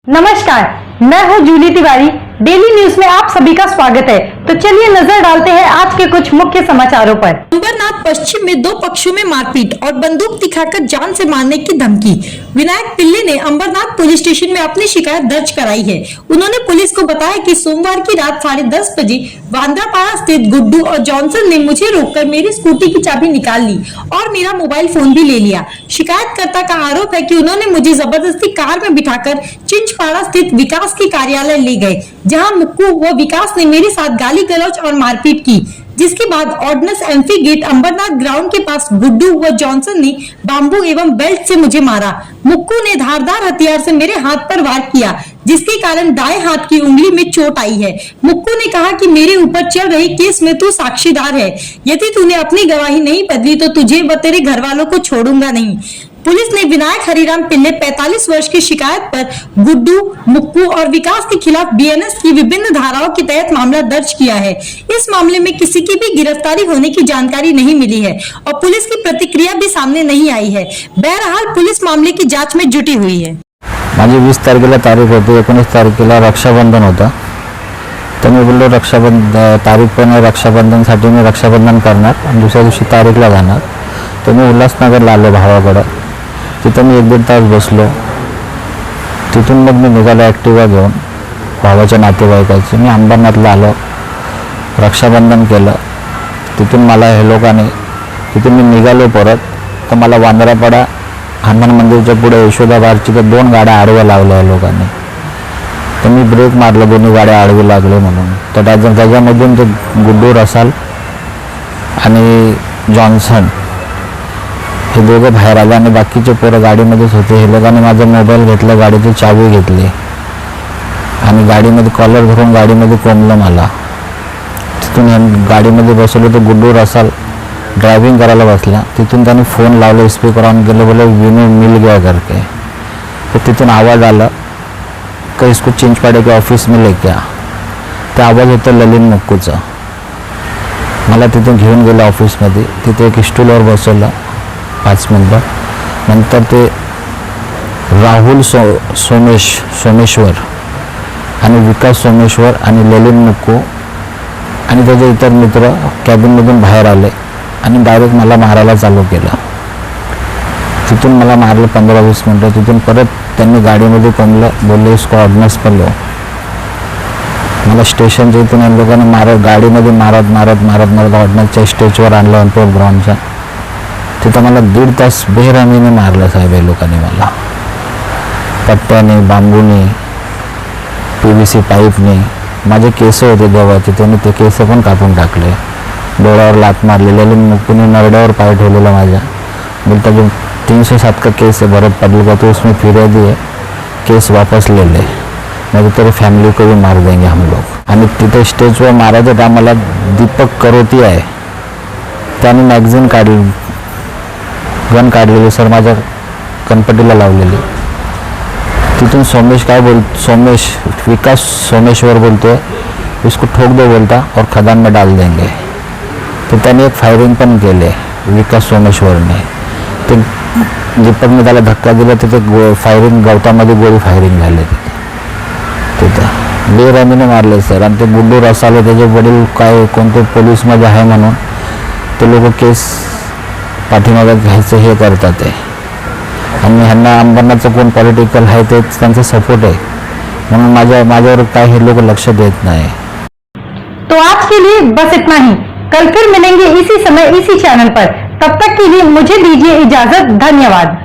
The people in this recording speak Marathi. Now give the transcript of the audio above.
नमस्कार, मैं हूं जूली तिवारी। डेली न्यूज में आप सभी का स्वागत है। तो चलिए नजर डालते हैं आज के कुछ मुख्य समाचारों पर। अंबरनाथ पश्चिम में दो पक्षों में मारपीट और बंदूक दिखाकर जान से मारने की धमकी। विनायक पिल्ले ने अंबरनाथ पुलिस स्टेशन में अपनी शिकायत दर्ज कराई है। उन्होंने पुलिस को बताया कि सोमवार की रात 10:30 बजे वांद्रापाड़ा स्थित गुड्डू और जॉनसन ने मुझे रोककर मेरी स्कूटी की चाबी निकाल ली और मेरा मोबाइल फोन भी ले लिया। शिकायतकर्ता का आरोप है कि उन्होंने मुझे जबरदस्ती कार में बिठाकर चिंचपाड़ा स्थित विकास के कार्यालय ले गए, जहां मुक्कू व विकास ने मेरे साथ गाली गलौज और मारपीट की। जिसके बाद ऑर्डिनेंस एम्फी गेट अंबरनाथ ग्राउंड के पास गुड्डू व जॉनसन ने बाम्बू एवं बेल्ट से मुझे मारा। मुक्कू ने धारदार हथियार से मेरे हाथ पर वार किया, जिसके कारण दाएं हाथ की उंगली में चोट आई है। मुक्कू ने कहा कि मेरे ऊपर चल रही केस में तू साक्षीदार है। यदि तूने अपनी गवाही नहीं बदली तो तुझे व तेरे घर वालों को छोड़ूंगा नहीं। पुलिस ने विनायक हरिराम पिल्ले 45 वर्ष की शिकायत पर गुड्डू, मुक्कू और विकास के खिलाफ बीएनएस की विभिन्न धाराओं के तहत मामला दर्ज किया है। इस मामले में किसी की भी गिरफ्तारी होने की जानकारी नहीं मिली है और पुलिस की प्रतिक्रिया भी सामने नहीं आई है। बहरहाल पुलिस मामले की जांच में जुटी हुई है। माझी 20 तारखेला तारीख होती, 19 तारखेला रक्षाबंधन होता। तर मी बोललो तारीख पण रक्षाबंधनसाठी मी रक्षाबंधन करणार आणि दुसऱ्या दिवशी तारीखला जाणार। तर मी उल्हासनगरला आलो भावाकडे। तिथं मी 1-1.5 तास बसलो। तिथून मग मी निघालो ॲक्टिवा घेऊन भावाच्या नातेवाईकाची। मी अंबरनाथला आलो, रक्षाबंधन केलं। तिथून मला हे लोकांनी तिथून मी निघालो परत, तर मला वांद्रापाडा हनुमान मंदिरच्या पुढे यशोदा बारची तर 2 गाड्या आडव्या लावल्या लोकांनी। तर मी ब्रेक मारलं, दोन्ही गाड्या आडवी लागले म्हणून। तर त्याच्यामधून ते गुड्डू रसाल आणि जॉन्सन हे दोघं बाहेर आले आणि बाकीचे पोरं गाडीमध्येच होते। हे लोकांनी माझा मोबाईल घेतला, गाडीची चावी घेतली आणि गाडीमध्ये कॉलर धरून गाडीमध्ये कोंबलं मला। तिथून गाडीमध्ये बसवलं तर गुड्डू रसाल ड्राइविंग करायला बसला। तिथून त्याने फोन लावले, स्पीकर ऑन केले, बोले विनू मिल गया करके। तर तिथून आवाज आला का इसको चिंचपाड़े के ऑफिस में लेके आ। ते आवाज होतं ललिन मुक्कूचा। मला तिथून घेऊन गेलं ऑफिसमध्ये। तिथे एक स्टूलवर बसवलं 5 मिनटं। नंतर ते राहुल सोमेश्वर आणि विकास सोमेश्वर आणि ललिन मुक्कू आणि त्याचे इतर मित्र कॅबिनमधून बाहेर आले आणि डायरेक्ट मला मारायला चालू केलं। तिथून मला मारलं 15-20 मिनटं। तिथून परत त्यांनी गाडीमध्ये कोंबलं, बोलले इसको ऑर्डिनेंस पर लो। मला स्टेशनच्या इथून या लोकांनी गाडीमध्ये मारत ऑर्डिनेंसच्या स्टेजवर आणलं अनपोर्ट ग्राउंडच्या। तिथं मला 1.5 तास बेरहमीने मारलं साहेब हे लोकांनी मला। पट्ट्याने, बांबूने, PVC पाईपने। माझे केस होते देवाचे, त्यांनी ते केस पण कापून टाकले। डोळ्यावर लात मारलेले, मुक्कूने नरड्यावर पाय ठेवलेला माझ्या। बोलता जो 307 का केस है भरत पडल का, तो उसमें फिर्यादी है, केस वापस ले ले, नहीं तो तेरे फैमिली को भी मार देंगे हम लोग। आणि तिथे स्टेजवर मारायच्या टायमाला दीपक करोती आहे, त्याने मॅगझिन काढली, गन काढलेली सर माझ्या कनपटीला लावलेली। तिथून विकास सोमेश्वर बोलतोय इसको ठोक दो बोलता और खदान में डाल देंगे। तो त्याने एक फायरिंग पण केले विकास सोमेश्वरने। ते दीपकने त्याला धक्का दिला, तिथे फायरिंग गवतामध्ये गोळी फायरिंग झाली तिथं बेरहमीने मारले सर। आणि ते गुड्डू रसाले त्याचे वडील काय कोणते पोलीसमध्ये आहे म्हणून ते लोक केस पाठीमागे घ्यायचं हे करतात ते। आणि ह्यांना अंबरनाथचं कोण पॉलिटिकल आहे ते त्यांचा सपोर्ट आहे म्हणून माझ्यावर काय हे लोक लक्ष देत नाही। तो आज के लिए बस इतना ही। कल फिर मिलेंगे इसी समय इसी चैनल पर। तब तक के लिए मुझे दीजिए इजाजत। धन्यवाद।